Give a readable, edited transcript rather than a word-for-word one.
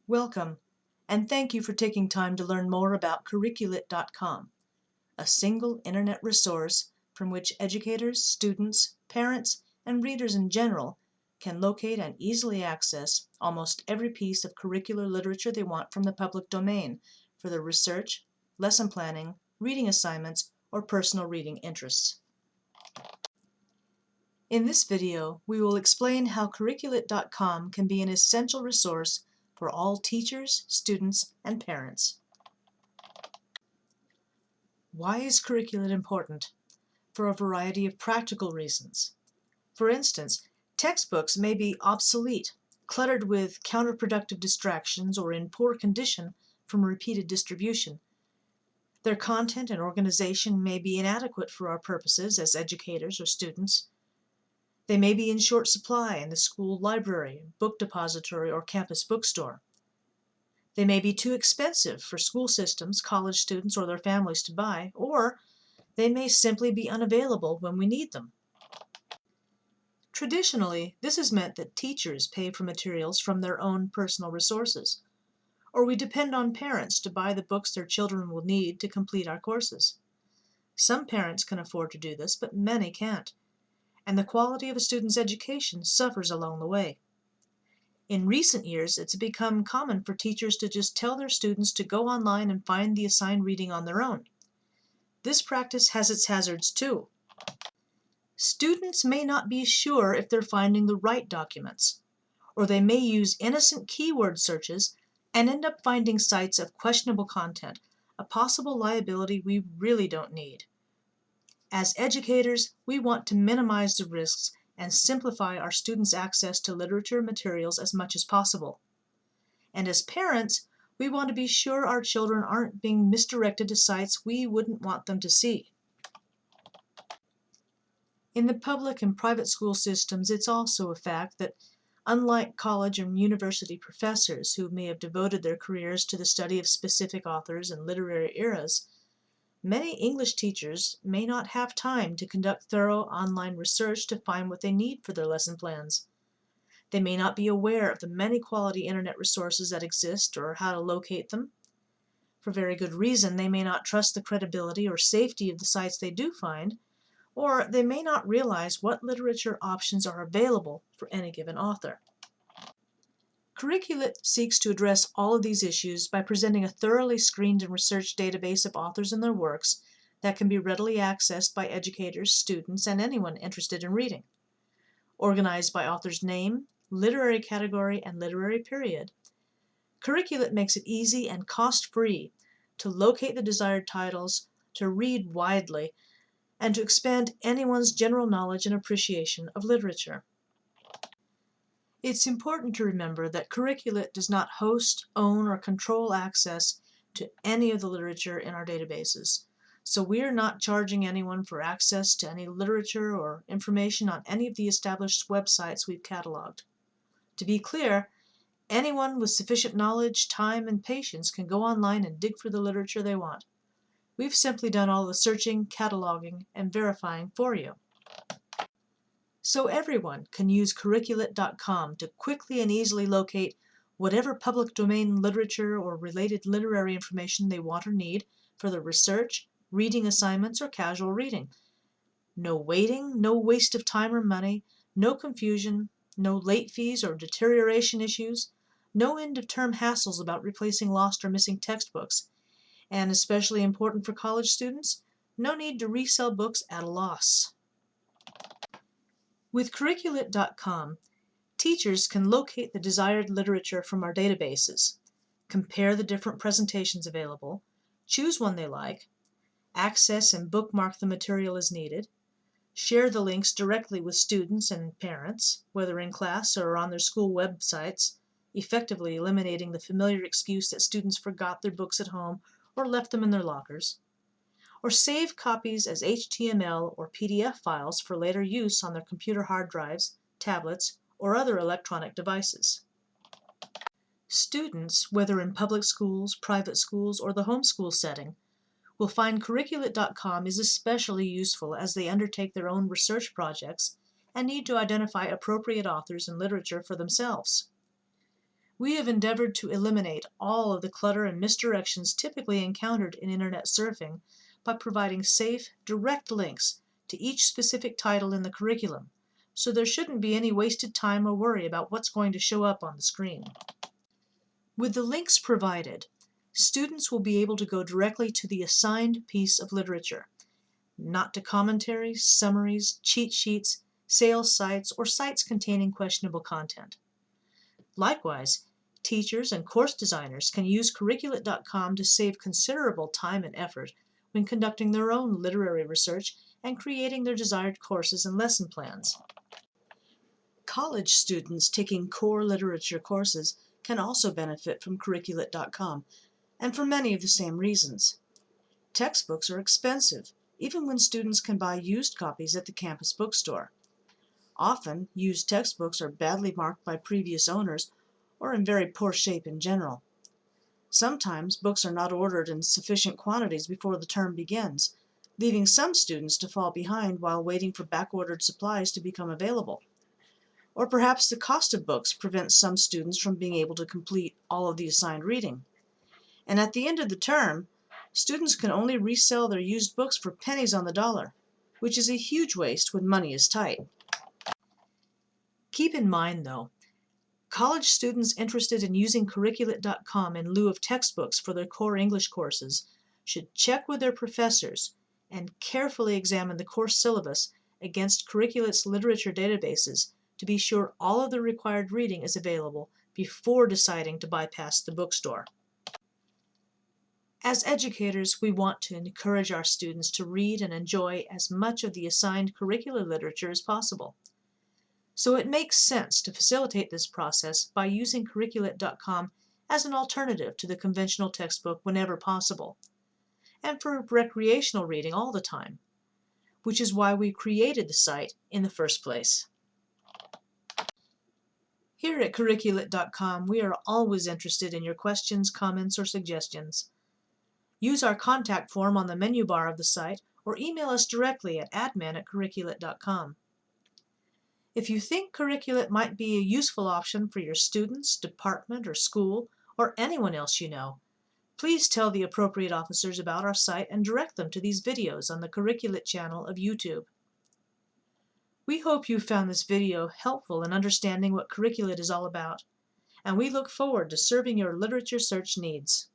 Welcome, and thank you for taking time to learn more about Curriculate.com, a single internet resource from which educators, students, parents, and readers in general can locate and easily access almost every piece of curricular literature they want from the public domain for their research, lesson planning, reading assignments, or personal reading interests. In this video, we will explain how Curriculate.com can be an essential resource for all teachers, students, and parents. Why is Curriculate important? For a variety of practical reasons. For instance, textbooks may be obsolete, cluttered with counterproductive distractions, or in poor condition from repeated distribution. Their content and organization may be inadequate for our purposes as educators or students. They may be in short supply in the school library, book depository, or campus bookstore. They may be too expensive for school systems, college students, or their families to buy, or they may simply be unavailable when we need them. Traditionally, this has meant that teachers pay for materials from their own personal resources, or we depend on parents to buy the books their children will need to complete our courses. Some parents can afford to do this, but many can't, and the quality of a student's education suffers along the way. In recent years, it's become common for teachers to just tell their students to go online and find the assigned reading on their own. This practice has its hazards too. Students may not be sure if they're finding the right documents, or they may use innocent keyword searches and end up finding sites of questionable content, a possible liability we really don't need. As educators, we want to minimize the risks and simplify our students' access to literature materials as much as possible. And as parents, we want to be sure our children aren't being misdirected to sites we wouldn't want them to see. In the public and private school systems, it's also a fact that, unlike college and university professors who may have devoted their careers to the study of specific authors and literary eras, many English teachers may not have time to conduct thorough online research to find what they need for their lesson plans. They may not be aware of the many quality internet resources that exist or how to locate them. For very good reason, they may not trust the credibility or safety of the sites they do find, or they may not realize what literature options are available for any given author. Curriculate seeks to address all of these issues by presenting a thoroughly screened and researched database of authors and their works that can be readily accessed by educators, students, and anyone interested in reading. Organized by author's name, literary category, and literary period, Curriculate makes it easy and cost-free to locate the desired titles, to read widely, and to expand anyone's general knowledge and appreciation of literature. It's important to remember that Curriculate does not host, own, or control access to any of the literature in our databases, so we are not charging anyone for access to any literature or information on any of the established websites we've cataloged. To be clear, anyone with sufficient knowledge, time, and patience can go online and dig for the literature they want. We've simply done all the searching, cataloging, and verifying for you. So everyone can use Curriculate.com to quickly and easily locate whatever public domain literature or related literary information they want or need for their research, reading assignments, or casual reading. No waiting, no waste of time or money, no confusion, no late fees or deterioration issues, no end-of-term hassles about replacing lost or missing textbooks, and especially important for college students, no need to resell books at a loss. With Curriculate.com, teachers can locate the desired literature from our databases, compare the different presentations available, choose one they like, access and bookmark the material as needed, share the links directly with students and parents, whether in class or on their school websites, effectively eliminating the familiar excuse that students forgot their books at home or left them in their lockers, or save copies as HTML or PDF files for later use on their computer hard drives, tablets, or other electronic devices. Students, whether in public schools, private schools, or the homeschool setting, will find Curriculate.com is especially useful as they undertake their own research projects and need to identify appropriate authors and literature for themselves. We have endeavored to eliminate all of the clutter and misdirections typically encountered in Internet surfing by providing safe, direct links to each specific title in the curriculum, so there shouldn't be any wasted time or worry about what's going to show up on the screen. With the links provided, students will be able to go directly to the assigned piece of literature, not to commentaries, summaries, cheat sheets, sales sites, or sites containing questionable content. Likewise, teachers and course designers can use Curriculate.com to save considerable time and effort when conducting their own literary research and creating their desired courses and lesson plans. College students taking core literature courses can also benefit from Curriculate.com, and for many of the same reasons. Textbooks are expensive, even when students can buy used copies at the campus bookstore. Often, used textbooks are badly marked by previous owners or in very poor shape in general. Sometimes books are not ordered in sufficient quantities before the term begins, leaving some students to fall behind while waiting for back-ordered supplies to become available. Or perhaps the cost of books prevents some students from being able to complete all of the assigned reading. And at the end of the term, students can only resell their used books for pennies on the dollar, which is a huge waste when money is tight. Keep in mind, though, college students interested in using Curriculate.com in lieu of textbooks for their core English courses should check with their professors and carefully examine the course syllabus against Curriculate's literature databases to be sure all of the required reading is available before deciding to bypass the bookstore. As educators, we want to encourage our students to read and enjoy as much of the assigned curricular literature as possible. So it makes sense to facilitate this process by using Curriculate.com as an alternative to the conventional textbook whenever possible, and for recreational reading all the time, which is why we created the site in the first place. Here at Curriculate.com, we are always interested in your questions, comments, or suggestions. Use our contact form on the menu bar of the site or email us directly at admin@Curriculate.com. If you think Curriculate might be a useful option for your students, department, or school, or anyone else you know, please tell the appropriate officers about our site and direct them to these videos on the Curriculate channel of YouTube. We hope you found this video helpful in understanding what Curriculate is all about, and we look forward to serving your literature search needs.